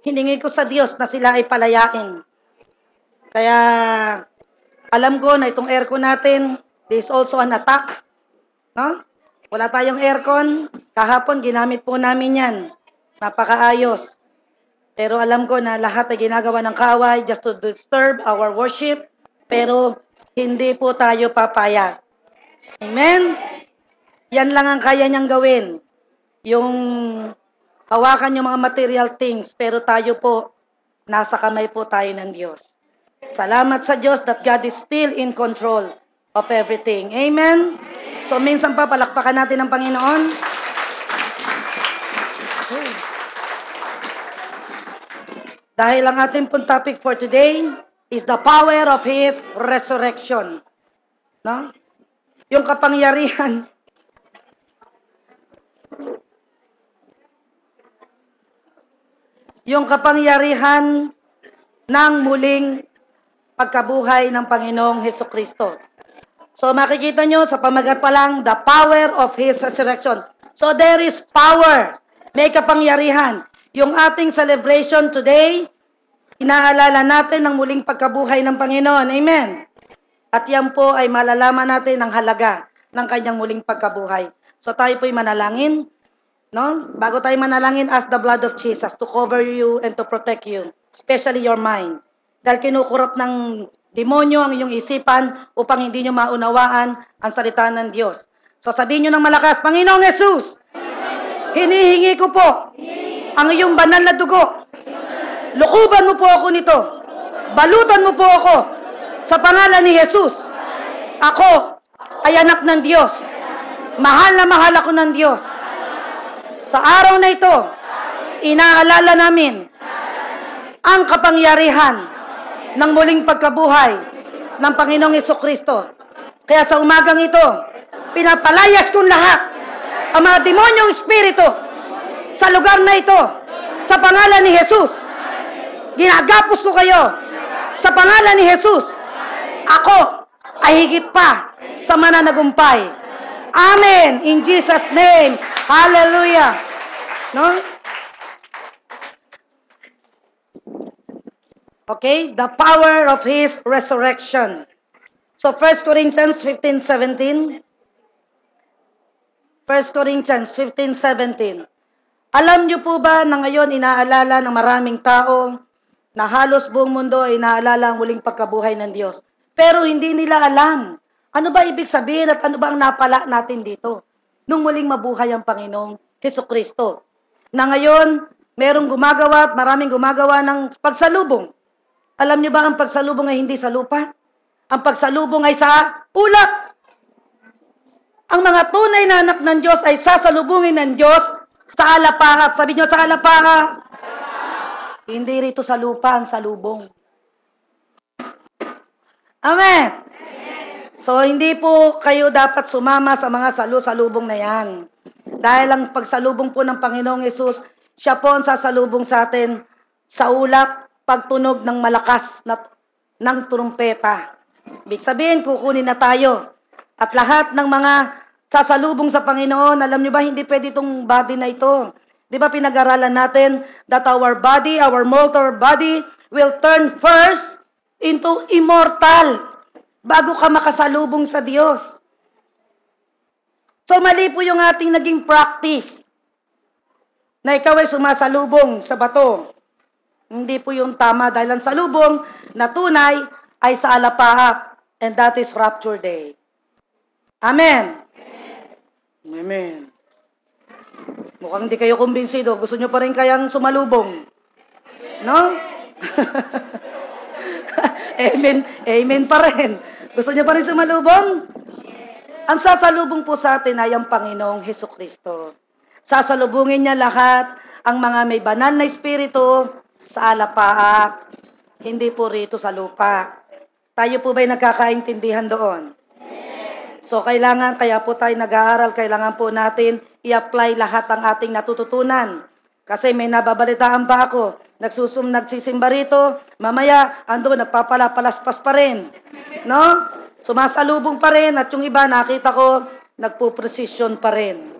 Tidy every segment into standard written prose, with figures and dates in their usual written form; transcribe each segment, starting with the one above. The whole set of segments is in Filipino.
hiningi ko sa Diyos na sila ay palayain. Kaya alam ko na itong aircon natin, there is also an attack. No? Wala tayong aircon. Kahapon, ginamit po namin yan. Napakaayos. Pero alam ko na lahat ay ginagawa ng kaaway just to disturb our worship. Pero hindi po tayo papayag. Amen? Yan lang ang kaya niyang gawin. Yung hawakan yung mga material things, pero tayo po, nasa kamay po tayo ng Diyos. Salamat sa Diyos that God is still in control of everything. Amen? So, minsan pa, palakpakan natin ang Panginoon. Dahil ang ating pong topic for today is the power of His resurrection. No? Yung kapangyarihan. Yung kapangyarihan ng muling pagkabuhay ng Panginoong Hesukristo. So makikita nyo sa pamagat pa lang, the power of His resurrection. So there is power. May kapangyarihan. Yung ating celebration today, inaalala natin ang muling pagkabuhay ng Panginoon. Amen. At yan po ay malalaman natin ang halaga ng kanyang muling pagkabuhay. So tayo po'y manalangin. No? Bago tayo manalangin, ask the blood of Jesus to cover you and to protect you, especially your mind. Dahil kinukurap ng demonyo ang iyong isipan upang hindi nyo maunawaan ang salita ng Diyos. So sabihin nyo ng malakas, Panginoong Jesus, hinihingi ko po ang iyong banal na dugo. Lukuban mo po ako nito. Balutan mo po ako sa pangalan ni Jesus. Ako ay anak ng Diyos. Mahal na mahal ako ng Diyos. Sa araw na ito, inaalala namin ang kapangyarihan ng muling pagkabuhay ng Panginoong Hesukristo. Kaya sa umagang ito, pinapalayas kong lahat ang mga demonyong espiritu sa lugar na ito sa pangalan ni Jesus. Ginagapos ko kayo sa pangalan ni Jesus. Ako ay higit pa sa mananagumpay. Amen. In Jesus' name. Hallelujah. No? Okay, the power of His resurrection. So 1 Corinthians 15:17. 1 Corinthians 15:17. Alam niyo po ba na ngayon inaalala ng maraming tao na halos buong mundo ay inaalala ang muling pagkabuhay ng Diyos. Pero hindi nila alam. Ano ba ibig sabihin at ano ba ang napala natin dito? Nung muling mabuhay ang Panginoong Hesukristo. Na ngayon, merong gumagawa at maraming gumagawa ng pagsalubong. Alam niyo ba ang pagsalubong ay hindi sa lupa? Ang pagsalubong ay sa ulap. Ang mga tunay na anak ng Diyos ay sasalubungin ng Diyos sa alapaap. Sabi niyo sa alapaap. Hindi rito sa lupa ang salubong. Amen. So, hindi po kayo dapat sumama sa mga salubong na yan. Dahil ang pagsalubong po ng Panginoong Yesus, siya po ang sasalubong sa atin sa ulap, pagtunog ng malakas ng trumpeta. Ibig sabihin, kukunin na tayo. At lahat ng mga sasalubong sa Panginoon, alam nyo ba, hindi pwede itong body na ito. Di ba pinag-aralan natin that our body, our mortal body, will turn first into immortal. Bago ka makasalubong sa Diyos. So mali po yung ating naging practice. Na ikaw ay sumasalubong sa bato. Hindi po yung tama dahil ang salubong na tunay ay sa alapaap. And that is rapture day. Amen. Amen. Mukhang hindi kayo kumbinsido. Gusto nyo pa rin kayang sumalubong. No? Amen. Amen pa rin. Gusto niyo pa rin sumalubong? Ang sasalubong po sa atin ay ang Panginoong Hesukristo. Sasalubungin niya lahat ang mga may banal na espiritu sa alapaap. Hindi po rito sa lupa. Tayo po ba'y nagkakaintindihan doon? So kailangan, kaya po tayo nag-aaral, kailangan po natin i-apply lahat ang ating natututunan. Kasi may nababalitaan pa ako. Nagsisimba rito, mamaya, ando, nagpapalapalaspas pa rin. No? Sumasalubong pa rin, at yung iba, nakita ko, nagpo-precision pa rin.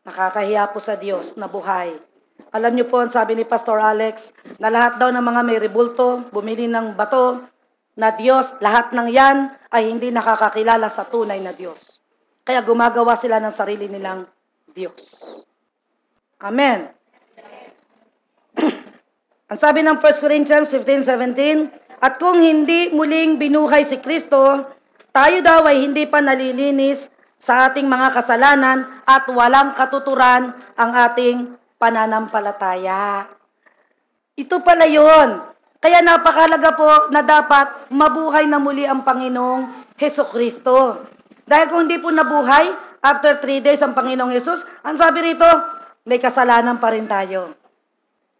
Nakakahiya po sa Diyos na buhay. Alam niyo po, ang sabi ni Pastor Alex, na lahat daw ng mga may rebulto, bumili ng bato na Diyos, lahat ng yan ay hindi nakakakilala sa tunay na Diyos. Kaya gumagawa sila ng sarili nilang Diyos. Amen. Ang sabi ng 1 Corinthians 15:17, at kung hindi muling binuhay si Kristo, tayo daw ay hindi pa nalilinis sa ating mga kasalanan at walang katuturan ang ating pananampalataya. Ito pala yun. Kaya napakalaga po na dapat mabuhay na muli ang Panginoong Hesukristo. Dahil kung hindi po nabuhay, after 3 days ang Panginoong Hesus, ang sabi rito, may kasalanan pa rin tayo.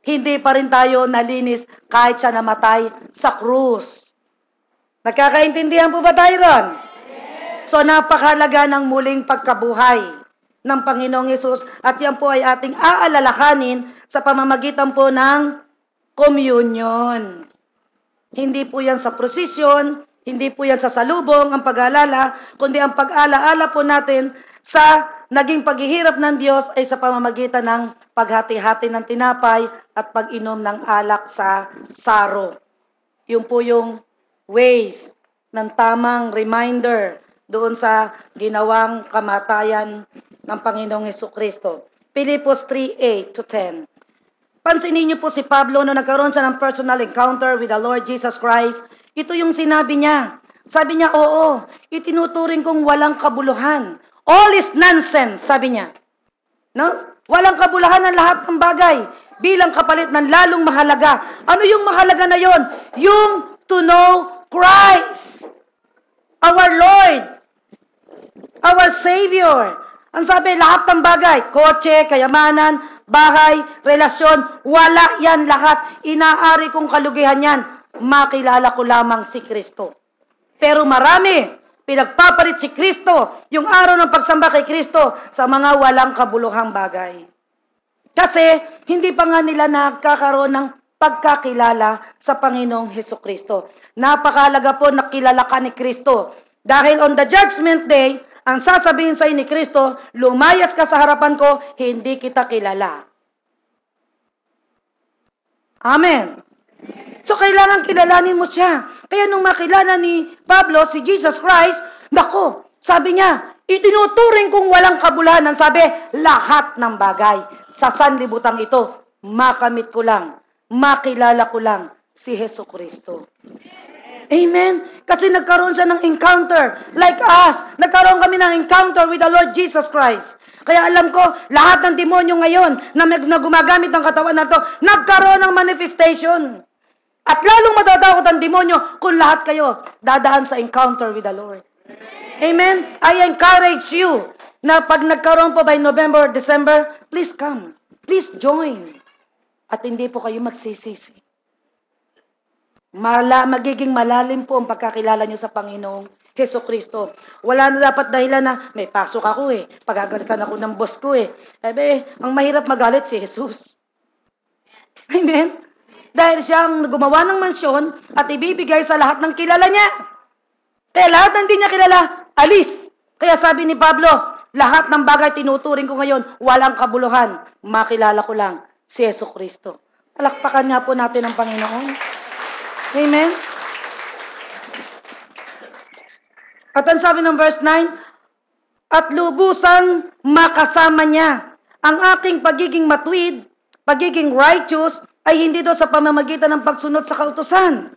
Hindi pa rin tayo nalinis kahit siya namatay sa krus. Nagkakaintindihan po ba tayo ron? So napakalaga ng muling pagkabuhay ng Panginoong Hesus at yan po ay ating aalalahanin sa pamamagitan po ng communion. Hindi po yan sa prosesyon, hindi po yan sa salubong ang pag-aalala, kundi ang pag-alaala po natin sa naging paghihirap ng Diyos ay sa pamamagitan ng paghati-hati ng tinapay at pag-inom ng alak sa saro. Yun po yung ways ng tamang reminder doon sa ginawang kamatayan ng Panginoong Hesukristo. Pilipos 3:8-10. Pansinin niyo po si Pablo na nagkaroon siya ng personal encounter with the Lord Jesus Christ. Ito yung sinabi niya. Sabi niya, oo, itinuturing kong walang kabuluhan. All is nonsense, sabi niya. No? Walang kabuluhan ng lahat ng bagay bilang kapalit ng lalong mahalaga. Ano yung mahalaga na yon? Yung to know Christ, our Lord, our Savior. Ang sabi, lahat ng bagay, kotse, kayamanan, bahay, relasyon, wala yan lahat. Inaari kong kalugihan yan. Makilala ko lamang si Kristo. Pero marami, pinagpapalit si Kristo, yung araw ng pagsamba kay Kristo, sa mga walang kabuluhang bagay. Kasi, hindi pa nga nila nagkakaroon ng pagkakilala sa Panginoong Hesukristo. Napakalaga po na kilala ka ni Kristo. Dahil on the judgment day, ang sasabihin sa'yo ni Kristo, lumayas ka sa harapan ko, hindi kita kilala. Amen. So, kailangan kilalanin mo siya. Kaya nung makilala ni Pablo, si Jesus Christ, nako, sabi niya, itinuturing kong walang kabuluhan. Sabi, lahat ng bagay sa sanlibutan ito, makamit ko lang, makilala ko lang si Hesukristo. Amen? Kasi nagkaroon siya ng encounter. Like us, nagkaroon kami ng encounter with the Lord Jesus Christ. Kaya alam ko, lahat ng demonyo ngayon na gumagamit ng katawan na to, nagkaroon ng manifestation. At lalong matatakot ang demonyo kung lahat kayo dadaan sa encounter with the Lord. Amen? I encourage you na pag nagkaroon po by November or December, please come. Please join. At hindi po kayo magsisisi. Magiging malalim po ang pagkakilala nyo sa Panginoong Hesukristo. Wala na dapat dahilan na may pasok ako pagagalitan ako ng boss ko ang mahirap magalit si Jesus. Amen? Dahil siyang gumawa ng mansyon at ibibigay sa lahat ng kilala niya. Kaya lahat ng hindi niya kilala, alis. Kaya sabi ni Pablo, lahat ng bagay tinuturing ko ngayon, walang kabuluhan. Makilala ko lang si Hesukristo. Palakpakan nga po natin ang Panginoon. Amen? At ang sabi ng verse 9, at lubusang makasama niya ang aking pagiging matuwid, pagiging righteous, ay hindi do sa pamamagitan ng pagsunod sa kautusan,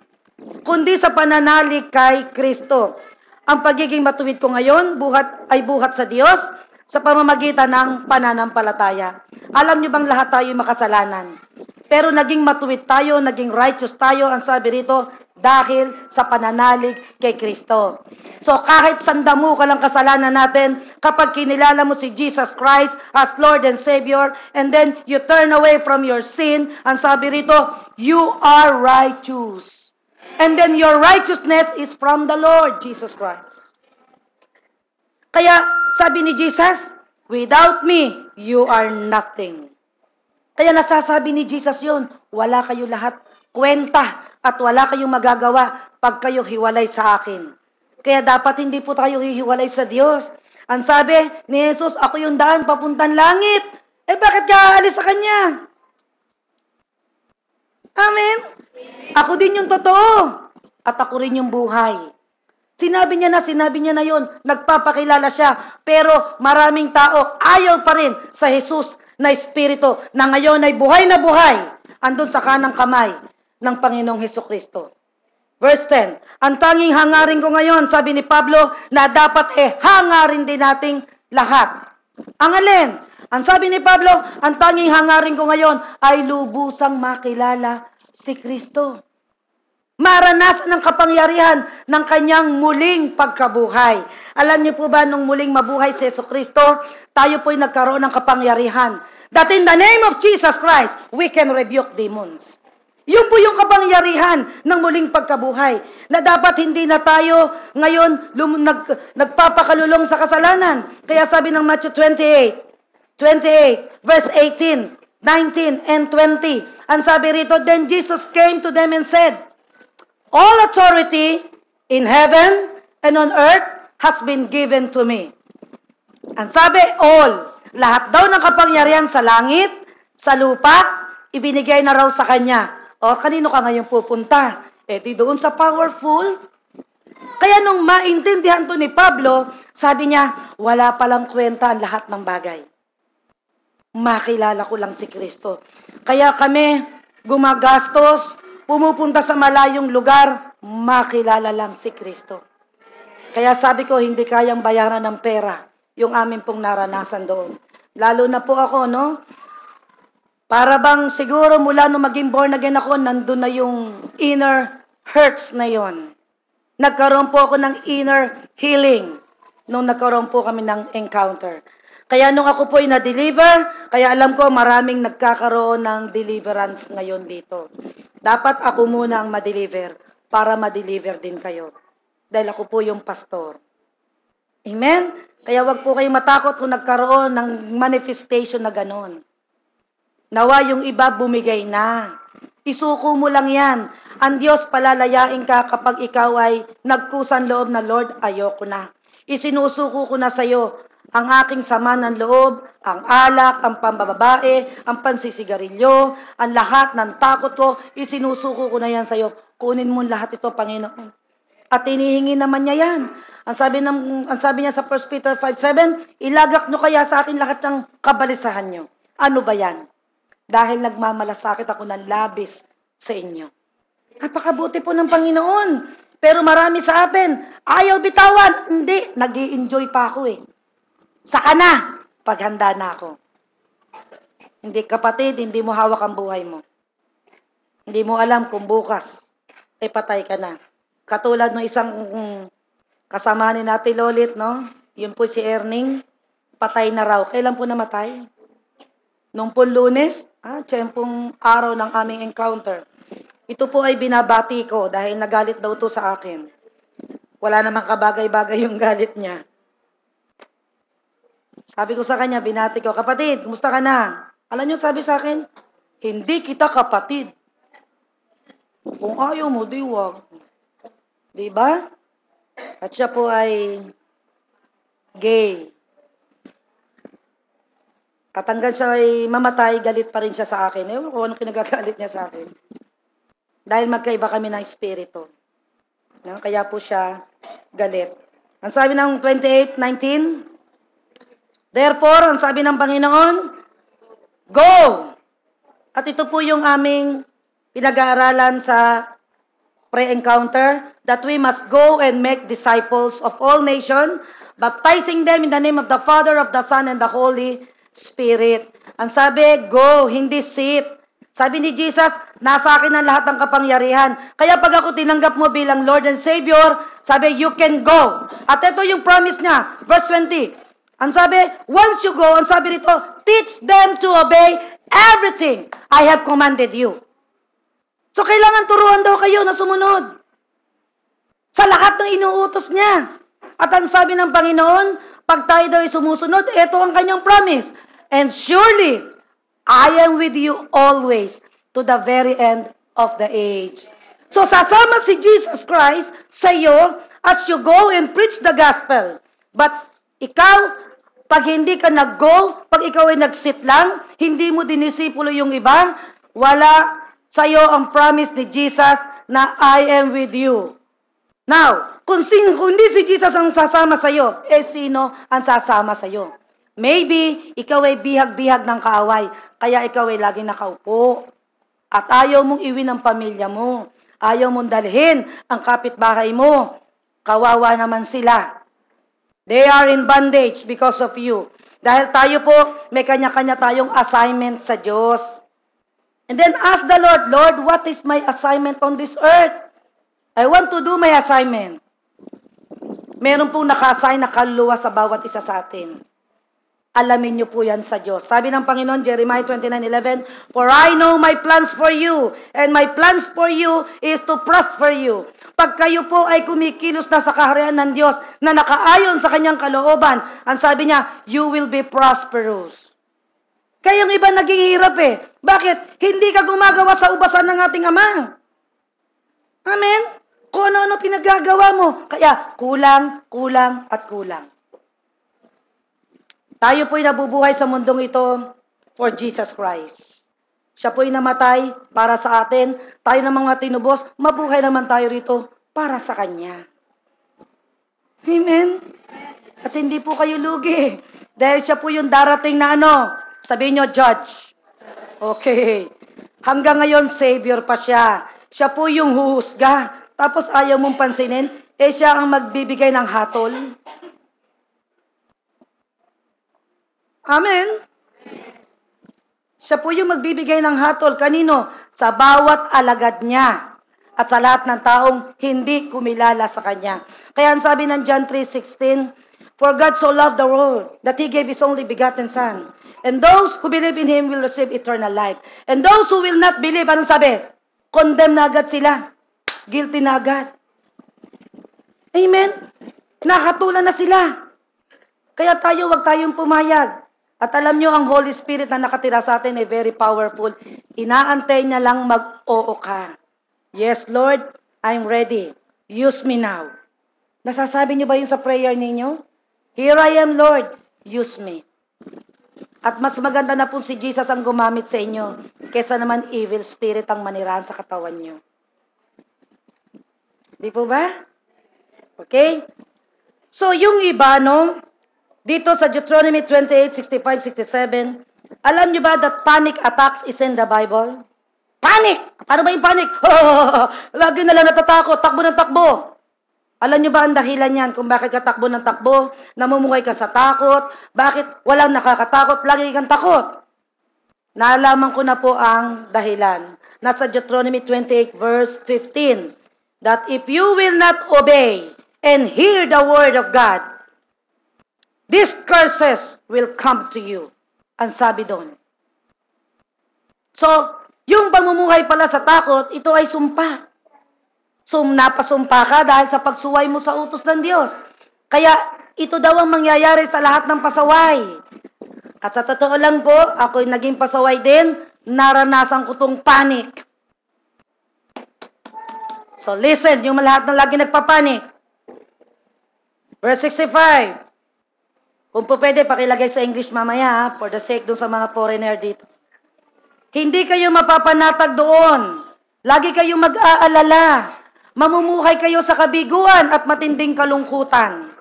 kundi sa pananalig kay Kristo. Ang pagiging matuwid ko ngayon, buhat sa Diyos, sa pamamagitan ng pananampalataya. Alam niyo bang lahat tayo makasalanan? Pero naging matuwid tayo, naging righteous tayo, ang sabi rito, dahil sa pananalig kay Kristo. So kahit sandamu ka lang kasalanan natin, kapag kinilala mo si Jesus Christ as Lord and Savior, and then you turn away from your sin, ang sabi rito, you are righteous. And then your righteousness is from the Lord Jesus Christ. Kaya sabi ni Jesus, without me, you are nothing. Kaya nasasabi ni Jesus yun, wala kayo lahat kwenta at wala kayong magagawa pag kayo hiwalay sa akin. Kaya dapat hindi po tayo hihiwalay sa Diyos. Ang sabi ni Jesus, ako yung daan papuntang langit. Bakit ka aalis sa Kanya? Ako din yung totoo. At ako rin yung buhay. Sinabi niya na yon. Nagpapakilala siya. Pero maraming tao ayaw pa rin sa Jesus na Espiritu na ngayon ay buhay na buhay. Andun sa kanang kamay ng Panginoong Hesukristo. Verse 10, ang tanging hangarin ko ngayon, sabi ni Pablo, na dapat hangarin din nating lahat. Ang alin? Ang sabi ni Pablo, ang tanging hangarin ko ngayon ay lubusang makilala si Kristo. Maranasan ng kapangyarihan ng kanyang muling pagkabuhay. Alam niyo po ba, nung muling mabuhay si Jesucristo, tayo po'y nagkaroon ng kapangyarihan. That in the name of Jesus Christ, we can rebuke demons. Yun po yung kapangyarihan ng muling pagkabuhay. Na dapat hindi na tayo ngayon nagpapakalulong sa kasalanan. Kaya sabi ng Matthew 28, verse 18, 19, and 20. Ang sabi rito, then Jesus came to them and said, all authority in heaven and on earth has been given to me. Ang sabi, all. Lahat daw ng kapangyarihan sa langit, sa lupa, ibinigay na raw sa Kanya. O, kanino ka ngayon pupunta? Di doon sa powerful. Kaya nung maintindihan to ni Pablo, sabi niya, wala palang kwenta ang lahat ng bagay. Makilala ko lang si Kristo. Kaya kami gumagastos, pumupunta sa malayong lugar, makilala lang si Kristo. Kaya sabi ko, hindi kayang bayaran ng pera yung amin pong naranasan doon. Lalo na po ako, no? Para bang siguro mula nung maging born again ako, nandun na yung inner hurts na yon. Nagkaroon po ako ng inner healing nung nagkaroon po kami ng encounter. Kaya nung ako po ay na-deliver, kaya alam ko maraming nagkakaroon ng deliverance ngayon dito. Dapat ako muna ang ma-deliver para ma-deliver din kayo. Dahil ako po yung pastor. Amen? Kaya wag po kayong matakot kung nagkaroon ng manifestation na ganon. Nawa yung iba bumigay na. Isuko mo lang yan. Ang Diyos palalayain ka kapag ikaw ay nagkusan loob na, Lord, ayoko na. Isinusuko ko na sa'yo ang aking sama ng loob, ang alak, ang pambababae, ang pansisigarilyo, ang lahat ng takot ko, isinusuko ko na yan sa'yo. Kunin mo lahat ito, Panginoon. At inihingi naman niya yan. Ang sabi niya sa 1 Peter 5:7, ilagak nyo kaya sa akin lahat ng kabalisahan nyo. Ano ba yan? Dahil nagmamalasakit ako ng labis sa inyo. Napakabuti po ng Panginoon. Pero marami sa atin, ayaw bitawan. Hindi, nag-i-enjoy pa ako eh. Saka na, paghanda na ako. Hindi kapatid, hindi mo hawak ang buhay mo. Hindi mo alam kung bukas, patay ka na. Katulad ng isang kasama ni Nati Lolit, no? Yun po si Erning, patay na raw. Kailan po namatay? Nung po Lunes, tiyempong araw ng aming encounter. Ito po ay binabati ko dahil nagalit daw to sa akin. Wala namang kabagay-bagay yung galit niya. Sabi ko sa kanya, binati ko, kapatid, kumusta ka na? Alam niyo, sabi sa akin, hindi kita kapatid. Kung ayaw mo, di wag. Diba? At siya po ay gay. At hanggang siya ay mamatay, galit pa rin siya sa akin. Ewan ko anong kinagagalit niya sa akin. Dahil magkaiba kami ng espiritu. No? Kaya po siya galit. Ang sabi ng 28:19, therefore, ang sabi ng Panginoon, go! At ito po yung aming pinag-aaralan sa pre-encounter, that we must go and make disciples of all nations, baptizing them in the name of the Father, of the Son, and the Holy Spirit. Ang sabi, go, hindi sit. Sabi ni Jesus, nasa akin ang lahat ng kapangyarihan. Kaya pag ako tinanggap mo bilang Lord and Savior, sabi, you can go. At ito yung promise niya, verse 20. Ang sabi, once you go, ang sabi rito, teach them to obey everything I have commanded you. So, kailangan turuan daw kayo na sumunod sa lahat ng inuutos niya. At ang sabi ng Panginoon, pag tayo daw ay sumusunod, ito ang kanyang promise. And surely, I am with you always to the very end of the age. So, sasama si Jesus Christ sa iyo as you go and preach the gospel. But, ikaw, pag hindi ka nag-go, pag ikaw ay nag-sit lang, hindi mo dinisipulo yung iba, wala sa iyo ang promise ni Jesus na I am with you. Now, kung hindi si Jesus ang sasama sa'yo, sino ang sasama sa'yo? Maybe, ikaw ay bihag-bihag ng kaaway, kaya ikaw ay laging nakaupo. At ayaw mong iwi ng pamilya mo. Ayaw mong dalhin ang kapitbahay mo. Kawawa naman sila. They are in bondage because of you. Dahil tayo po, may kanya-kanya tayong assignment sa Diyos. And then ask the Lord, Lord, what is my assignment on this earth? I want to do my assignment. Meron pong naka-assign na kaluluwa sa bawat isa sa atin. Alamin niyo po yan sa Diyos. Sabi ng Panginoon, Jeremiah 29:11, For I know my plans for you, and my plans for you is to prosper you. Pag kayo po ay kumikilos na sa kaharian ng Diyos, na nakaayon sa kanyang kalooban, ang sabi niya, you will be prosperous. Kayong iba naghihirap eh. Bakit? Hindi ka gumagawa sa ubasan ng ating Ama. Amen? Kung ano-ano pinagagawa mo. Kaya, kulang, kulang, at kulang. Tayo po'y nabubuhay sa mundong ito for Jesus Christ. Siya po'y namatay para sa atin. Tayo ng mga tinubos, mabuhay naman tayo rito para sa Kanya. Amen? At hindi po kayo lugi. Dahil siya po yung darating na ano? Sabihin nyo, judge. Okay. Hanggang ngayon, Savior pa siya. Siya po yung huhusga. Tapos ayaw mong pansinin, siya ang magbibigay ng hatol. Amen? Siya po yung magbibigay ng hatol. Kanino? Sa bawat alagad niya. At sa lahat ng taong hindi kumilala sa Kanya. Kaya ang sabi ng John 3:16, For God so loved the world, that He gave His only begotten Son. And those who believe in Him will receive eternal life. And those who will not believe, anong sabi? Condemn na agad sila. Guilty na agad. Amen? Nakatulan na sila. Kaya tayo, wag tayong pumayag. At alam nyo, ang Holy Spirit na nakatira sa atin ay very powerful. Inaantay niya lang mag-oo ka. Yes, Lord, I'm ready. Use me now. Nasasabi niyo ba yun sa prayer ninyo? Here I am, Lord. Use me. At mas maganda na po si Jesus ang gumamit sa inyo kesa naman evil spirit ang manirahan sa katawan nyo. Di po ba? Okay? So, yung iba, no? Dito sa Deuteronomy 28:65-67, alam nyo ba that panic attacks is in the Bible? Panic! Paano ba yung panic? Lagi na lang natatakot, takbo ng takbo. Alam nyo ba ang dahilan yan kung bakit ka takbo ng takbo? Namumuhay ka sa takot? Bakit walang nakakatakot? Lagi kang takot. Naalaman ko na po ang dahilan. Nasa Deuteronomy 28:15, that if you will not obey and hear the word of God, these curses will come to you. Ang sabi doon. So, yung pamumuhay pala sa takot, ito ay sumpa. So, napasumpa ka dahil sa pagsuway mo sa utos ng Diyos. Kaya, ito daw ang mangyayari sa lahat ng pasaway. At sa totoo lang po, ako'y naging pasaway din, naranasan ko tong panic. So, listen, yung lahat ng lagi nagpapanik. Verse 65. Kung po pwede, pakilagay sa English mamaya, for the sake dun sa mga foreigner dito. Hindi kayo mapapanatag doon. Lagi kayo mag-aalala. Mamumuhay kayo sa kabiguan at matinding kalungkutan.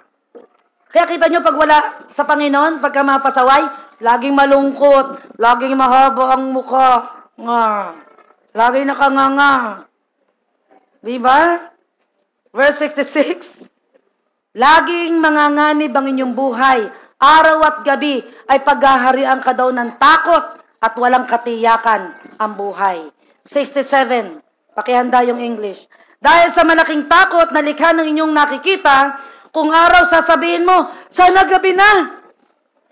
Kaya kita nyo, pag wala sa Panginoon, pagka mapasaway, laging malungkot, laging mahaba ang mukha, laging nakanganga. Diba? Verse 66. Laging manganganib ang inyong buhay. Araw at gabi ay paghaharian ka daw ng takot at walang katiyakan ang buhay. 67. Pakihanda yung English. Dahil sa malaking takot na likha ng inyong nakikita, kung araw sasabihin mo, sana gabi na.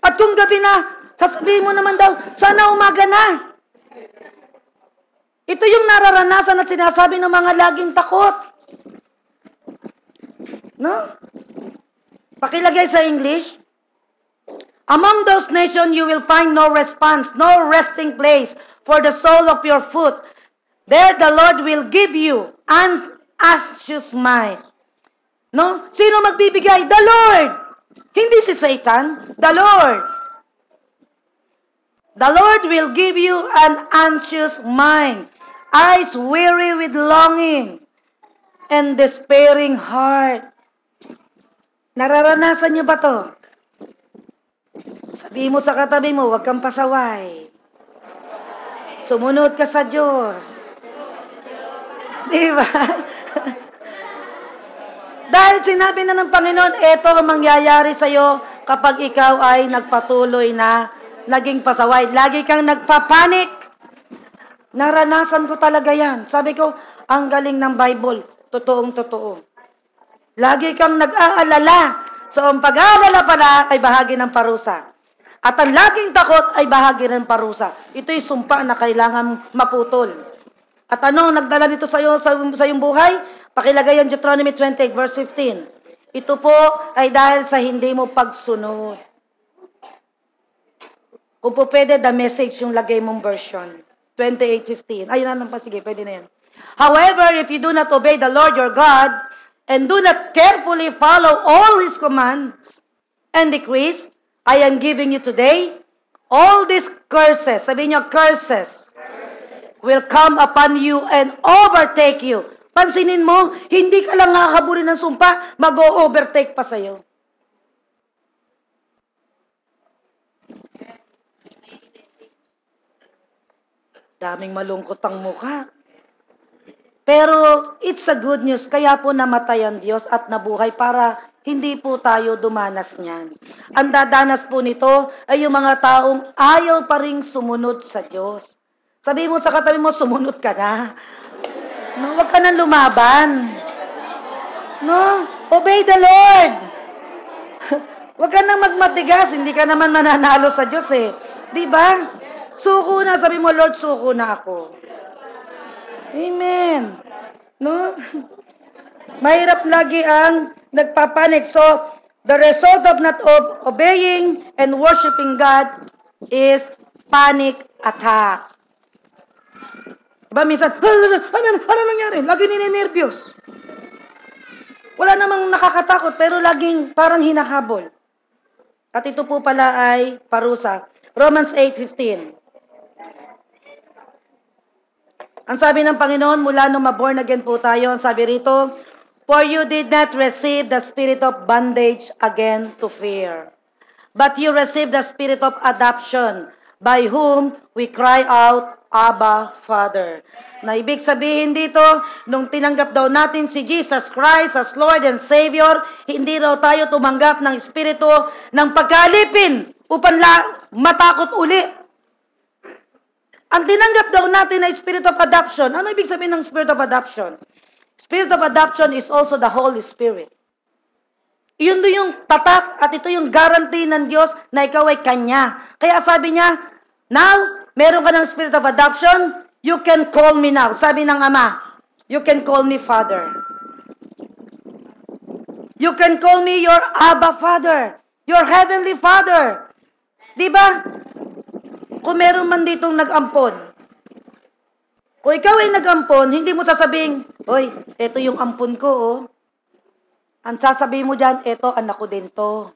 At kung gabi na, sasabihin mo naman daw, sana umaga na. Ito yung nararanasan at sinasabi ng mga laging takot. No? Pakilagay sa English. Among those nations you will find no response, no resting place for the sole of your foot. There the Lord will give you an anxious mind. No? Sino magbibigay? The Lord. Hindi si Satan. The Lord. The Lord will give you an anxious mind. eyes weary with longing, and despairing heart. Nararanasan niyo ba to? Sabi mo sa katabi mo, huwag kang pasaway. Sumunod ka sa Diyos. Di ba? Dahil sinabi na ng Panginoon, ito ang mangyayari sa'yo kapag ikaw ay nagpatuloy na naging pasaway. Lagi kang nagpapanik. Naranasan ko talaga yan. Sabi ko, ang galing ng Bible. Totoong totoo. Lagi kang nag-aalala. So, ang pag-aalala pala ay bahagi ng parusa. At ang laging takot ay bahagi ng parusa. Ito'y sumpa na kailangan maputol. At ano nagdala nito sa iyong buhay? Pakilagay ang Deuteronomy 28 verse 15. Ito po ay dahil sa hindi mo pagsunod. Kung po pwede, the message yung lagay mong version. 28:15. Ayun na pa, sige, pwede na yan. However, if you do not obey the Lord your God, and do not carefully follow all His commands and decrees, I am giving you today, all these curses, sabihin niyo, curses, will come upon you and overtake you. Pansinin mo, hindi ka lang nakakabulin ng sumpa, mag-o-overtake pa sa'yo. Daming malungkot ang mukha. Pero it's a good news, kaya po namatay ang Diyos at nabuhay para hindi po tayo dumanas niyan. Ang dadanas po nito ay yung mga taong ayaw pa ring sumunod sa Diyos. Sabi mo sa katabi mo, sumunod ka na. No, huwag ka nang lumaban. No, obey the Lord. Huwag ka nang magmatigas, hindi ka naman mananalo sa Diyos eh. Di ba? Suko na, sabi mo, Lord, suko na ako. Amen. No? Mahirap lagi ang nagpapanik. So, the result of not obeying and worshiping God is panic attack. Diba minsan, ano nangyari? Lagi nininervyos. Wala namang nakakatakot, pero laging parang hinahabol. At ito po pala ay parusa. Romans 8:15. Ang sabi ng Panginoon, mula nung ma-born again po tayo, ang sabi rito, for you did not receive the spirit of bondage again to fear, but you received the spirit of adoption, by whom we cry out, Abba, Father. Na ibig sabihin dito, nung tinanggap daw natin si Jesus Christ as Lord and Savior, hindi raw tayo tumanggap ng espiritu ng pagkalipin upang matakot uli. Ang tinanggap daw natin na spirit of adoption. Ano ibig sabihin ng spirit of adoption? Spirit of adoption is also the Holy Spirit. Iyon doon yung tatak at ito yung guarantee ng Diyos na ikaw ay Kanya. Kaya sabi niya, now, meron ka ng spirit of adoption, you can call me now. Sabi ng Ama, you can call me Father. You can call me your Abba Father, your Heavenly Father. Diba? Kung meron man ditong nag-ampon, kung ikaw ay nag-ampon, hindi mo sasabihin, oy, eto yung ampon ko, oh. Ang sasabihin mo dyan, eto, anak ko din to.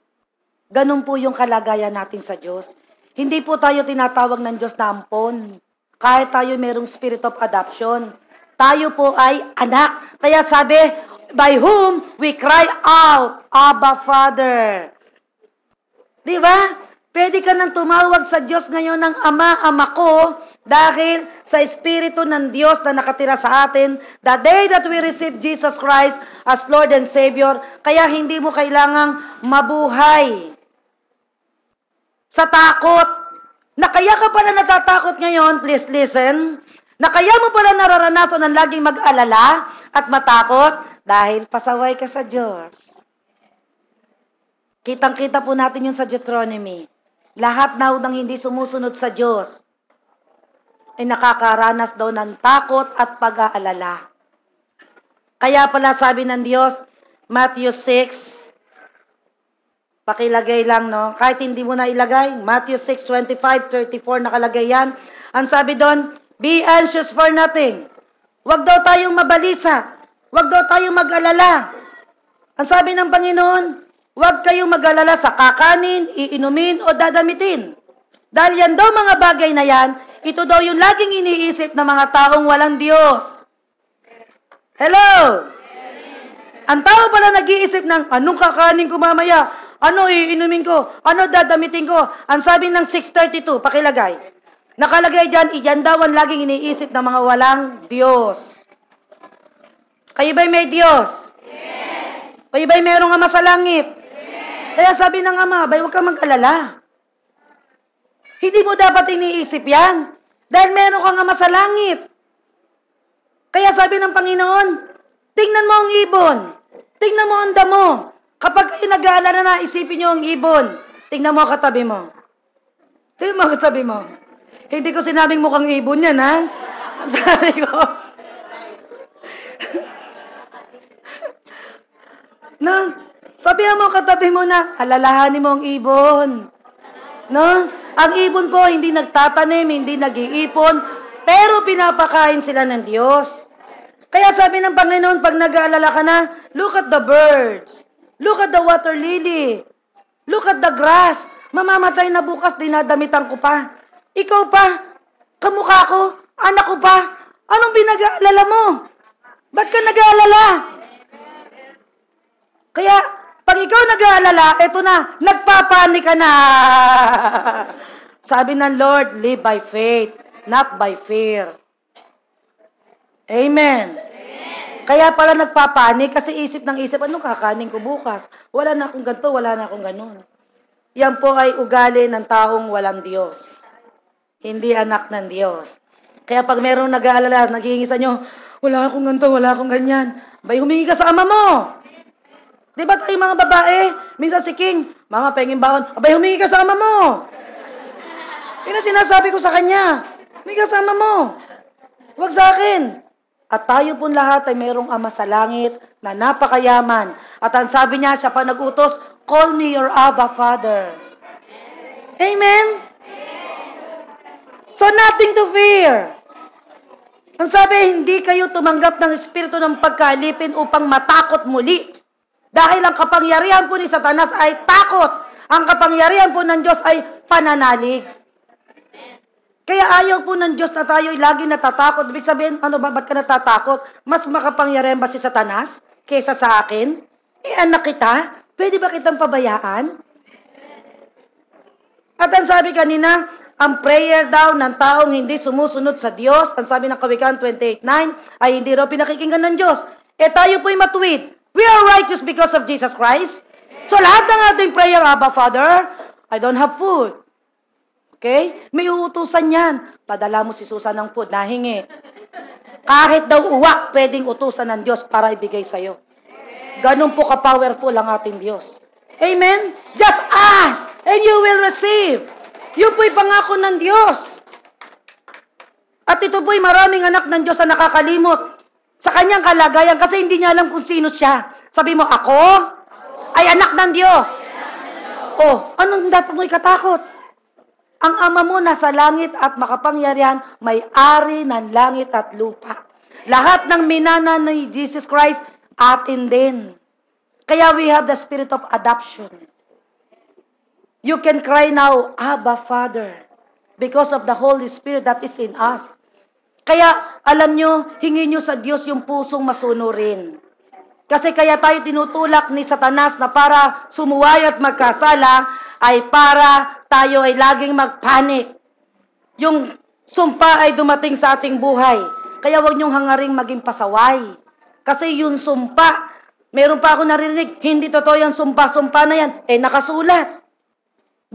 Ganun po yung kalagayan natin sa Diyos. Hindi po tayo tinatawag ng Diyos na ampon. Kahit tayo merong spirit of adoption. Tayo po ay anak. Kaya sabi, by whom we cry out, Abba, Father. Di ba? Pwede ka nang tumawag sa Diyos ngayon ng Ama, Ama ko, dahil sa Espiritu ng Diyos na nakatira sa atin, the day that we receive Jesus Christ as Lord and Savior, kaya hindi mo kailangang mabuhay sa takot. Na kaya ka pala natatakot ngayon, please listen, na kaya mo pala nararanasan ng laging mag-alala at matakot dahil pasaway ka sa Diyos. Kitang-kita po natin yun sa Deuteronomy. Lahat na nang hindi sumusunod sa Diyos ay nakakaranas daw ng takot at pag-aalala. Kaya pala sabi ng Diyos, Matthew 6, pakilagay lang, no? Kahit hindi mo na ilagay, Matthew 6:25-34 nakalagay yan. Ang sabi doon, be anxious for nothing. Huwag daw tayong mabalisa. Huwag daw tayong mag-alala. Ang sabi ng Panginoon, huwag kayong mag-alala sa kakanin, iinumin, o dadamitin. Dahil yan daw mga bagay na yan, Ito daw yung laging iniisip ng mga taong walang Diyos. Hello? Ang tao pala nag-iisip ng, anong kakanin ko mamaya? Ano iinumin ko? Ano dadamitin ko? Ang sabi ng 632, pakilagay. Nakalagay dyan, iyan daw ang laging iniisip ng mga walang Diyos. Kayo ba'y may Diyos? Yes. Kayo ba'y merong Ama sa langit? Yes. Kaya sabi ng Ama, huwag kang mag-alala. Hindi mo dapat iniisip yan. Dahil meron kang Ama sa langit. Kaya sabi ng Panginoon, tingnan mo ang ibon. Tingnan mo ang damo. Kapag kayo nag-aalala na, isipin nyo ang ibon. Tingnan mo ang katabi mo. Tingnan mo ang katabi mo. Hindi ko sinabing mukhang ibon yan, ha? Sabi ko. Sabihan mo katabi mo na, alalahanin mo ang ibon. No? Ang ibon po, hindi nagtatanim, hindi nag-iipon, pero pinapakain sila ng Diyos. Kaya sabi ng Panginoon, pag nag-aalala ka na, look at the birds. Look at the water lily. Look at the grass. Mamamatay na bukas, dinadamitan ko pa. Ikaw pa, kamukha ko, anak ko pa. Anong pinag-aalala mo? Ba't ka nag-aalala? Kaya, pag ikaw nag-aalala, eto na, nagpapanik ka na. Sabi ng Lord, live by faith, not by fear. Amen. Kaya pala nagpapanik kasi isip ng isip, anong kakanin ko bukas? Wala na akong ganito, wala na akong ganun. Yan po ay ugali ng taong walang Diyos. Hindi anak ng Diyos. Kaya pag merong nag-aalala, naghihingi sa inyo, wala akong ganito, wala akong ganyan. Abay, humingi ka sa ama mo. Di ba tayo mga babae? Minsan si King, mga penging baon, abay, humingi ka sa ama mo. Yun ang sinasabi ko sa kanya. Humingi ka sa ama mo. Huwag sa akin. At tayo pong lahat ay mayroong Ama sa langit na napakayaman. At ang sabi niya, siya pa nag-utos, call me your Abba Father. Amen? So nothing to fear. Ang sabi, hindi kayo tumanggap ng espiritu ng pagkalipin upang matakot muli. Dahil ang kapangyarihan po ni Satanas ay takot. Ang kapangyarihan po ng Diyos ay pananalig. Kaya ayaw po ng Diyos na tayo lagi natatakot. Ibig sabihin, ano ba, ba't ka natatakot? Mas makapangyarihan ba si Satanas kaysa sa akin? Anak kita, pwede ba kitang pabayaan? At ang sabi kanina, ang prayer daw ng taong hindi sumusunod sa Diyos, ang sabi ng Kawikaan 28:9, ay hindi raw pinakikinggan ng Diyos. Tayo po'y matuwid. We are righteous because of Jesus Christ. So lahat ng ating prayer, Abba Father, I don't have food. Okay? May uutusan yan. Padala mo si Susan ng food, nahingi. Kahit daw uwak, pwedeng utusan ng Diyos para ibigay sa'yo. Ganun po ka-powerful ang ating Diyos. Amen? Just ask, and you will receive. Yun po'y pangako ng Diyos. At ito po'y maraming anak ng Diyos na nakakalimot sa kanyang kalagayan kasi hindi niya alam kung sino siya. Sabi mo, ako ay anak ng Diyos. Oh, anong dapat mo'y katakot? Ang ama mo nasa langit at makapangyarihan, may-ari ng langit at lupa. Lahat ng minana ni Jesus Christ, atin din. Kaya we have the spirit of adoption. You can cry now, Abba, Father, because of the Holy Spirit that is in us. Kaya, alam nyo, hingin nyo sa Diyos yung pusong masunurin. Kasi kaya tayo tinutulak ni Satanas na para sumuway at magkasala, ay para tayo ay laging magpanik. Yung sumpa ay dumating sa ating buhay. Kaya huwag niyong hangaring maging pasaway. Kasi yung sumpa, meron pa ako narinig, hindi totoo yung sumpa-sumpa na yan. Nakasulat.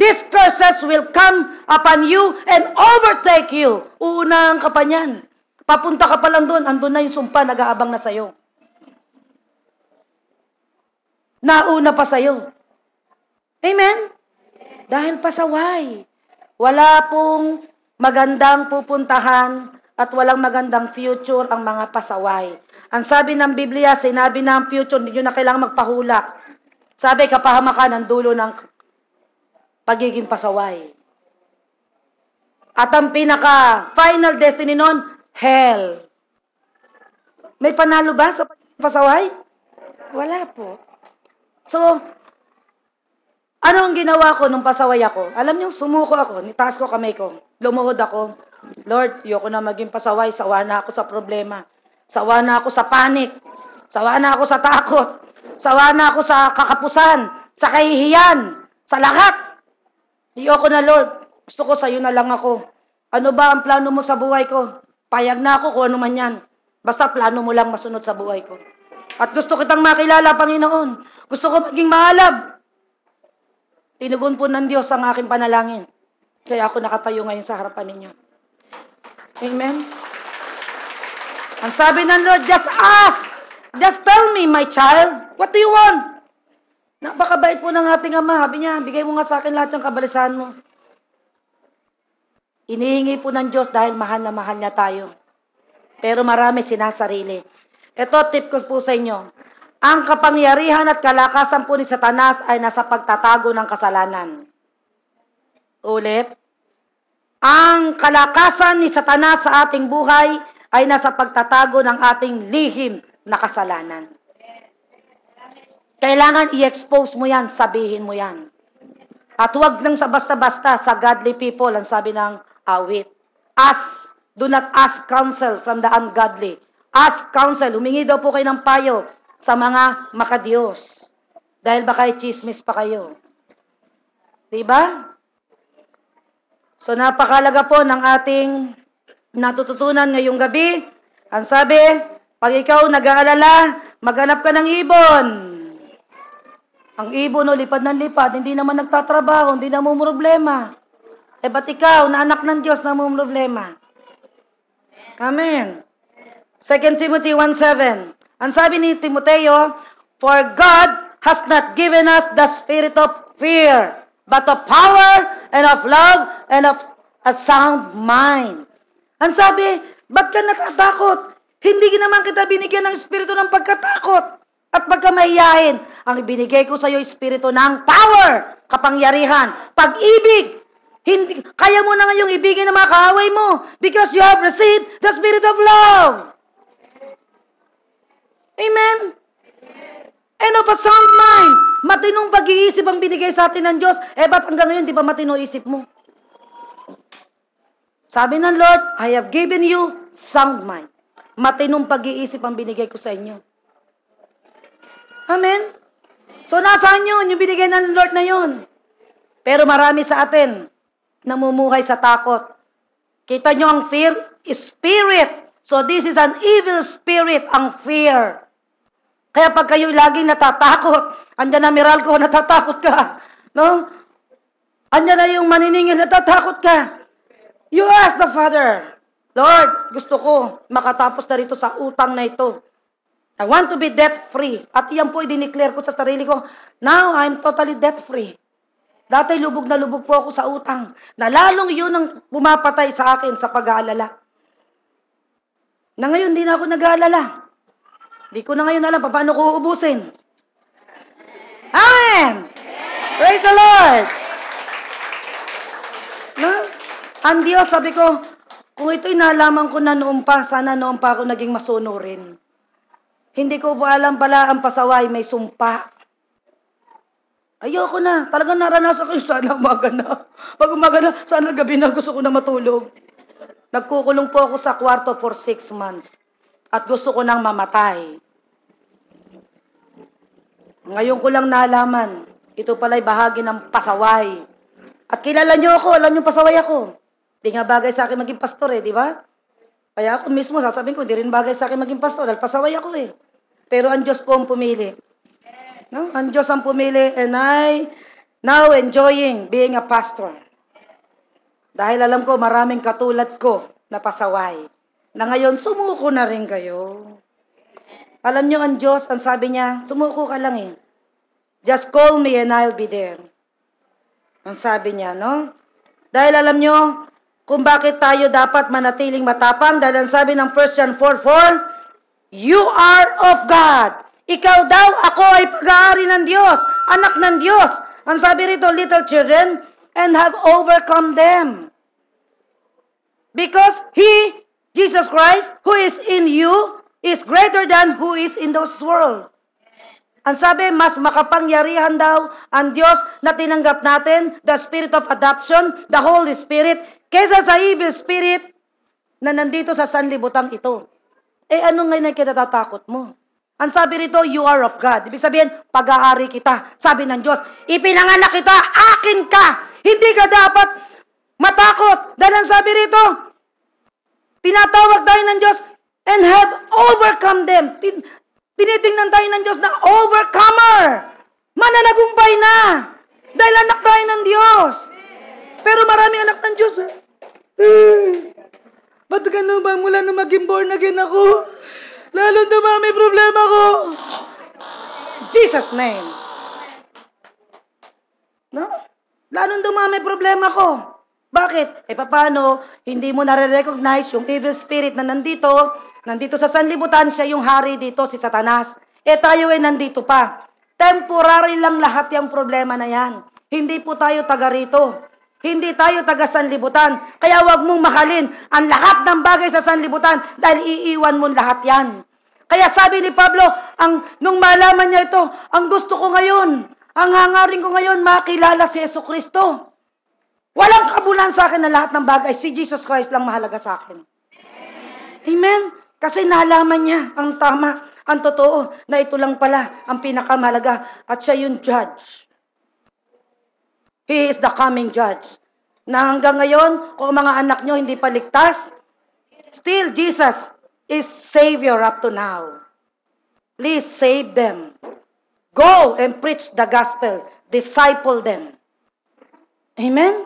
These curses will come upon you and overtake you. Uunahan ka pa niyan. Papunta ka pa lang doon, andun na yung sumpa, nag-aabang na sa'yo. Nauna pa sa'yo. Amen? Dahil pasaway. Wala pong magandang pupuntahan at walang magandang future ang mga pasaway. Ang sabi ng Biblia, sinabi na ang future, hindi nyo na kailangang magpahula. Sabi, kapahamakan ang dulo ng pagiging pasaway. At ang pinaka-final destiny nun, hell. May panalo ba sa pagiging pasaway? Wala po. So, ano ang ginawa ko nung pasaway ako? Alam niyo, sumuko ako, nitaas ko kamay ko, lumuhod ako. Lord, ayoko na maging pasaway. Sawa na ako sa problema. Sawa na ako sa panic. Sawa na ako sa takot. Sawa na ako sa kakapusan, sa kahihiyan, sa lahat. Ayoko na, Lord. Gusto ko sa'yo na lang ako. Ano ba ang plano mo sa buhay ko? Payag na ako kung ano man yan. Basta plano mo lang masunod sa buhay ko. At gusto kitang makilala, Panginoon. Gusto ko maging mahalab. Tinugon po ng Diyos ang aking panalangin. Kaya ako nakatayo ngayon sa harapan ninyo. Amen? Ang sabi ng Lord, just ask. Just tell me, my child, what do you want? Napakabait po ng ating Ama. Sabi niya, bigay mo nga sa akin lahat yung kabalisahan mo. Inihingi po ng Diyos dahil mahal na mahal niya tayo. Pero marami sinasarili. Ito, tip ko po sa inyo. Ang kapangyarihan at kalakasan po ni Satanas ay nasa pagtatago ng kasalanan. Ulit. Ang kalakasan ni Satanas sa ating buhay ay nasa pagtatago ng ating lihim na kasalanan. Kailangan i-expose mo yan, sabihin mo yan. At huwag lang sa basta-basta sa godly people, ang sabi ng awit. Do not ask counsel from the ungodly. Ask counsel. Humingi daw po kayo ng payo sa mga makadiyos. Dahil baka i-chismis pa kayo. Diba? So napakalaga po ng ating natututunan ngayong gabi. Ang sabi, pag ikaw nag-aalala, maghanap ka ng ibon. Ang ibon, lipad ng lipad, hindi naman nagtatrabaho, hindi na mo problema. Ba't ikaw, na anak ng Diyos, na mo problema? Amen. 2 Timothy 1:7. Ang sabi ni Timoteo, for God has not given us the spirit of fear, but of power, and of love, and of a sound mind. Ang sabi, ba't ka natatakot? Hindi naman kita binigyan ng espiritu ng pagkatakot at pagkamahiyain. Ang ibinigay ko sa iyo, espiritu ng power, kapangyarihan, pag-ibig. Hindi, kaya mo na ngayong ibigin ng mga kaaway mo because you have received the spirit of love. Amen? And of a sound mind. Matinong pag-iisip ang binigay sa atin ng Diyos. Ba't hanggang ngayon, di ba matino isip mo? Sabi ng Lord, I have given you sound mind. Matinong pag-iisip ang binigay ko sa inyo. Amen? So, nasaan yun? Yung binigay ng Lord na yun. Pero marami sa atin, namumuhay sa takot. Kita nyo ang fear? Spirit. So, this is an evil spirit, ang fear. Kaya pag kayo laging natatakot, andyan na Meralco, natatakot ka. No? Andyan na yung maniningil, natatakot ka. You ask the Father, Lord, gusto ko makatapos na rito sa utang na ito. I want to be debt-free. At iyan po i-declare ko sa sarili ko, now I'm totally debt-free. Dati lubog na lubog po ako sa utang. Na lalong yun ang pumapatay sa akin sa pag-aalala. Na ngayon, di na ako nag-aalala. Di ko na ngayon alam paano ko uubusin. Amen! Praise the Lord! No? Ang Diyos, sabi ko, kung ito'y nalaman ko na noon pa, sana noon pa ako naging masunurin. Hindi ko po alam pala ang pasaway, may sumpa. Ayoko na. Talagang naranasan ko yung sana umaga na. Pag umaga na, sana gabi na gusto ko na matulog. Nagkukulong po ako sa kwarto for 6 months. At gusto ko nang mamatay. Ngayon ko lang nalaman, ito pala'y bahagi ng pasaway. At kilala niyo ako, alam niyo pasaway ako. Di nga bagay sa akin maging pastor di ba? Kaya ako mismo, sasabihin ko, di rin bagay sa akin maging pastor, dahil pasaway ako Pero ang Diyos po ang pumili. No? Ang Diyos ang pumili, and I now enjoying being a pastor. Dahil alam ko, maraming katulad ko na pasaway. Na ngayon, sumuko na rin kayo. Alam niyo ang Diyos, ang sabi niya, sumuko ka lang Just call me and I'll be there. Ang sabi niya, no? Dahil alam niyo, kung bakit tayo dapat manatiling matapang, dahil ang sabi ng 1 John 4:4, you are of God. Ikaw daw, ako ay pag-aari ng Diyos, anak ng Diyos. Ang sabi rito, little children, and have overcome them. Because He, Jesus Christ, who is in you, is greater than who is in this world. Ang sabi, mas makapangyarihan daw ang Diyos na tinanggap natin, the Spirit of Adoption, the Holy Spirit, kesa sa evil spirit na nandito sa sanlibutan ito. Ano ngayon ang kinatatakot mo? Ang sabi rito, you are of God. Ibig sabihin, pag-aari kita. Sabi ng Diyos, ipinanganak kita, akin ka. Hindi ka dapat matakot. Dahil ang sabi rito, tinatawag tayo ng Diyos and have overcome them. Tinitingnan tayo ng Diyos na overcomer. Mananagumpay na. Dahil anak tayo ng Diyos. Pero maraming anak ng Diyos. Ba't ganun ba mula nung maging born again ako? Lalo dumami problema ko. Jesus' name. No? Lalo dumami problema ko. Bakit? Paano? Hindi mo nare-recognize yung evil spirit na nandito sa sanlibutan, siya yung hari dito, si Satanas. Tayo nandito pa. Temporary lang lahat yung problema na yan. Hindi po tayo taga rito. Hindi tayo taga sanlibutan. Kaya wag mong mahalin ang lahat ng bagay sa sanlibutan dahil iiwan mo lahat yan. Kaya sabi ni Pablo, nung malaman niya ito, ang gusto ko ngayon, ang hangarin ko ngayon, makilala si Jesucristo. Walang kabulan sa akin na lahat ng bagay. Si Jesus Christ lang mahalaga sa akin. Amen? Kasi nalaman niya ang tama, ang totoo, na ito lang pala ang pinakamahalaga at siya yung judge. He is the coming judge. Na hanggang ngayon, kung mga anak nyo hindi pa ligtas, still Jesus is Savior up to now. Please save them. Go and preach the gospel. Disciple them. Amen?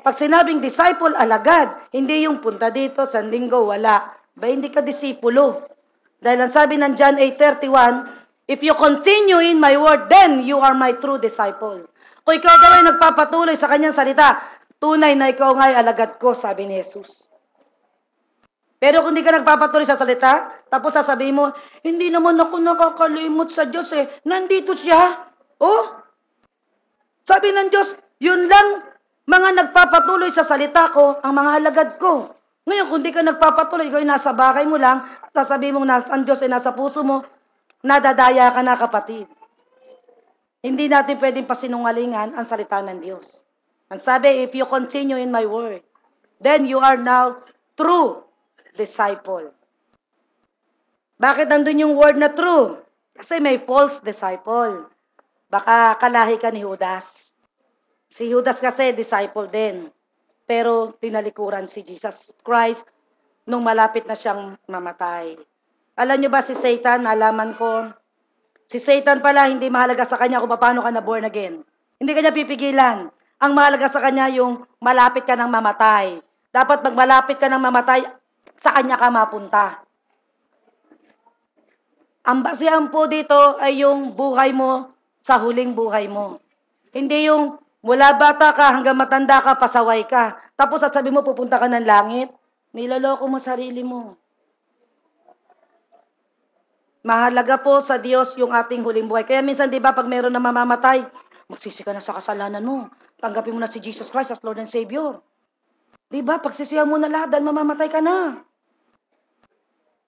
Pag sinabing disciple, alagad. Hindi yung punta dito, sa linggo, wala. Ba, hindi ka disipulo. Dahil ang sabi ng John 8:31, if you continue in my word, then you are my true disciple. Kung ikaw daw ay nagpapatuloy sa kanyang salita, tunay na ikaw nga'y alagad ko, sabi ni Jesus. Pero kung hindi ka nagpapatuloy sa salita, tapos sasabihin mo, hindi naman ako nakakalimot sa Diyos nandito siya. Sabi ng Diyos, yun lang, mga nagpapatuloy sa salita ko, ang mga alagad ko. Ngayon, kung hindi ka nagpapatuloy, ikaw ay nasa bahay mo lang, at sasabihin mo, ang Diyos ay nasa puso mo, nadadaya ka na, kapatid. Hindi natin pwedeng pasinungalingan ang salita ng Diyos. Ang sabi, if you continue in my word, then you are now true disciple. Bakit nandun yung word na true? Kasi may false disciple. Baka kalahi ka ni Judas. Si Judas kasi disciple din. Pero tinalikuran si Jesus Christ nung malapit na siyang mamatay. Alam nyo ba si Satan, alaman ko, si Satan pala, hindi mahalaga sa kanya kung paano ka na born again. Hindi kanya pipigilan. Ang mahalaga sa kanya yung malapit ka ng mamatay. Dapat pag malapit ka ng mamatay, sa kanya ka mapunta. Ang basihan po dito ay yung buhay mo sa huling buhay mo. Hindi yung mula bata ka hanggang matanda ka, pasaway ka. Tapos at sabi mo, pupunta ka ng langit. Niloloko mo sarili mo. Mahalaga po sa Diyos yung ating huling buhay. Kaya minsan, di ba, pag meron na mamamatay, magsisi ka na sa kasalanan mo. Tanggapin mo na si Jesus Christ as Lord and Savior. Di ba, pagsisihan mo na lahat dahil mamamatay ka na.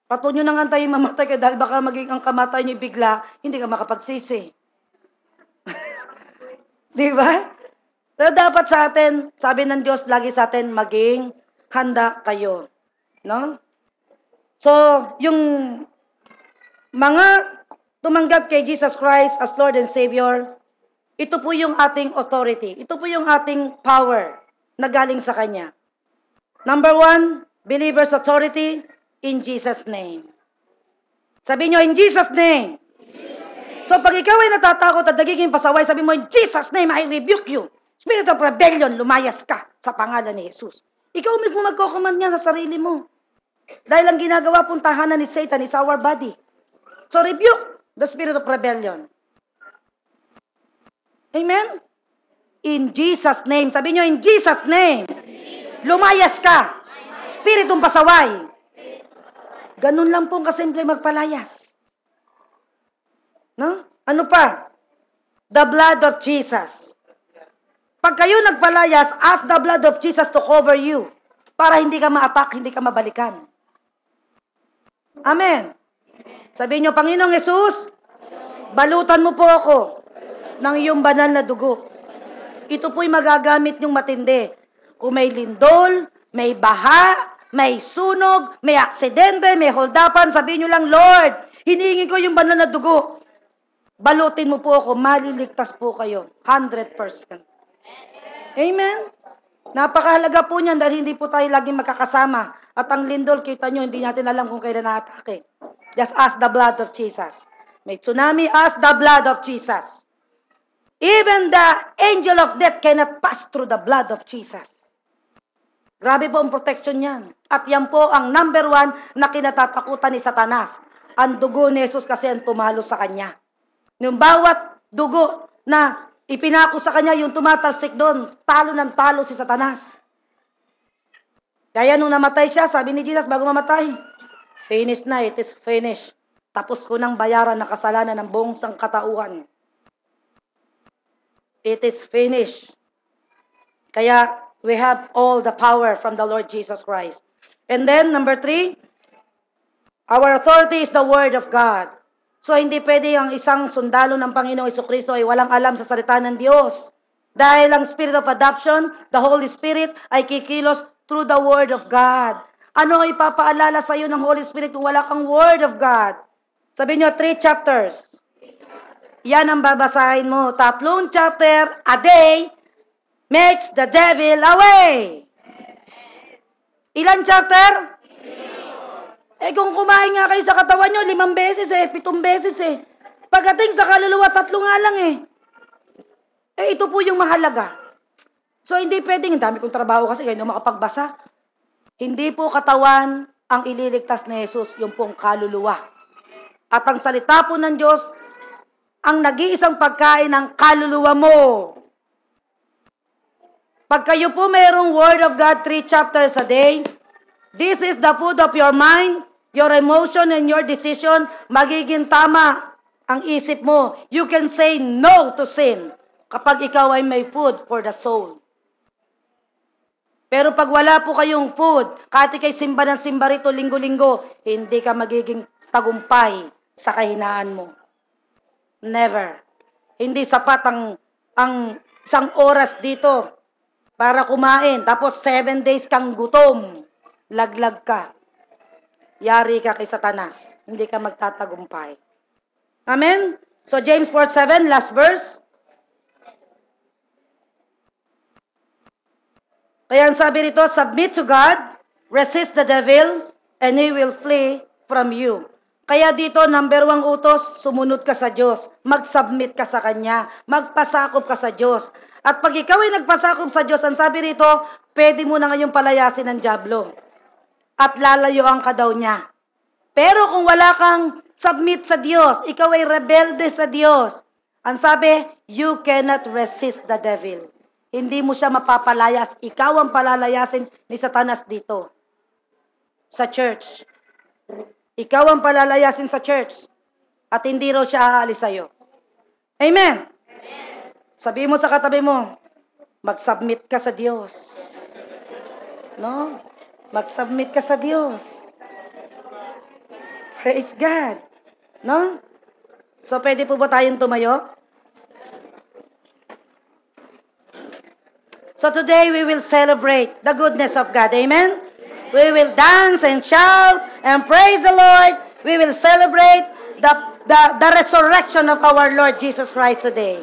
Patunyo nang antayin mamatay ka dahil baka maging ang kamatay niyo bigla, hindi ka makapagsisi. Di ba? Pero dapat sa atin, sabi ng Diyos lagi sa atin, maging handa kayo. No? So, yung mga tumanggap kay Jesus Christ as Lord and Savior, ito po yung ating authority. Ito po yung ating power na galing sa Kanya. Number 1, believer's authority in Jesus' name. Sabi nyo, in Jesus' name. So pag ikaw ay natatakot at nagiging pasaway, sabi mo, in Jesus' name, I rebuke you. Spirit of rebellion, lumayas ka sa pangalan ni Jesus. Ikaw mismo magko-command niya sa sarili mo. Dahil ang ginagawa pong tahanan ni Satan is our body. So rebuke the spirit of rebellion. Amen? In Jesus' name. Sabi nyo, in Jesus' name. Lumayas ka. Spiritong pasaway. Ganun lang pong kasimple magpalayas. No? Ano pa? The blood of Jesus. Pag kayo nagpalayas, ask the blood of Jesus to cover you. Para hindi ka ma-attack, hindi ka mabalikan. Amen. Sabihin nyo, Panginoong Jesus, balutan mo po ako ng iyong banal na dugo. Ito po'y magagamit niyong matindi Kung may lindol, may baha, may sunog, may aksidente, may holdapan, sabihin nyo lang, Lord, hinihingi ko yung banal na dugo. Balutin mo po ako, maliligtas po kayo. 100%. Amen? Napakahalaga po niyan dahil hindi po tayo laging magkakasama. At ang lindol, kita nyo, hindi natin alam kung kailan na-atake. Just ask the blood of Jesus. May tsunami, ask the blood of Jesus. Even the angel of death cannot pass through the blood of Jesus. Grabe po ang protection yan. At yan po ang number 1 na kinatatakutan ni Satanas. Ang dugo ni Jesus kasi ang tumalo sa kanya. Yung bawat dugo na ipinako sa kanya, yung tumatalsik doon, talo ng talo si Satanas. Kaya nung namatay siya, sabi ni Jesus bago mamatay, finished na, it is finished. Tapos ko nang bayaran na kasalanan ng buong sangkatauhan. It is finished. Kaya we have all the power from the Lord Jesus Christ. And then, number 3, our authority is the Word of God. So, hindi pwede ang isang sundalo ng Panginoong Jesucristo ay walang alam sa salita ng Diyos. Dahil ang Spirit of Adoption, the Holy Spirit, ay kikilos through the Word of God. Ano ang ipapaalala sa iyo ng Holy Spirit kung wala kang Word of God? Sabi niyo, 3 chapters. Yan ang babasahin mo. 3 chapter a day makes the devil away. Ilan chapter? Kung kumain nga kayo sa katawan nyo, 5 beses 7 beses Pagdating sa kaluluwa, 3 nga lang ito po yung mahalaga. So, hindi pwedeng, dami kong trabaho kasi kayo makapagbasa. Hindi po katawan ang ililigtas ni Jesus, yung pong kaluluwa. At ang salita po ng Diyos, ang nag-iisang pagkain ng kaluluwa mo. Pag kayo po mayroong Word of God 3 chapters a day, this is the food of your mind, your emotion, and your decision. Magiging tama ang isip mo. You can say no to sin kapag ikaw ay may food for the soul. Pero pag wala po kayong food, kahit ikay simba ng simba rito linggo-linggo, hindi ka magiging tagumpay sa kahinaan mo. Never. Hindi sapat ang isang oras dito para kumain. Tapos 7 days kang gutom. Laglag ka. Yari ka kay Satanas. Hindi ka magtatagumpay. Amen? So James 4:7, last verse. Kaya ang sabi rito, submit to God, resist the devil, and he will flee from you. Kaya dito, number 1 utos, sumunod ka sa Diyos. Mag-submit ka sa Kanya. Magpasakop ka sa Diyos. At pag ikaw ay nagpasakop sa Diyos, ang sabi rito, pwede mo na ngayong palayasin ng dyablo. At lalayuan ka daw niya. Pero kung wala kang submit sa Diyos, ikaw ay rebelde sa Diyos, ang sabi, you cannot resist the devil. Hindi mo siya mapapalayas. Ikaw ang palalayasin ni Satanas dito. Sa church. Ikaw ang palalayasin sa church. At hindi raw siya aalis sa'yo. Amen? Sabihin mo sa katabi mo, mag-submit ka sa Diyos. No? Mag-submit ka sa Diyos. Praise God. No? So, pwede po ba tayong tumayo? So, today we will celebrate the goodness of God. Amen? We will dance and shout and praise the Lord. We will celebrate the resurrection of our Lord Jesus Christ today.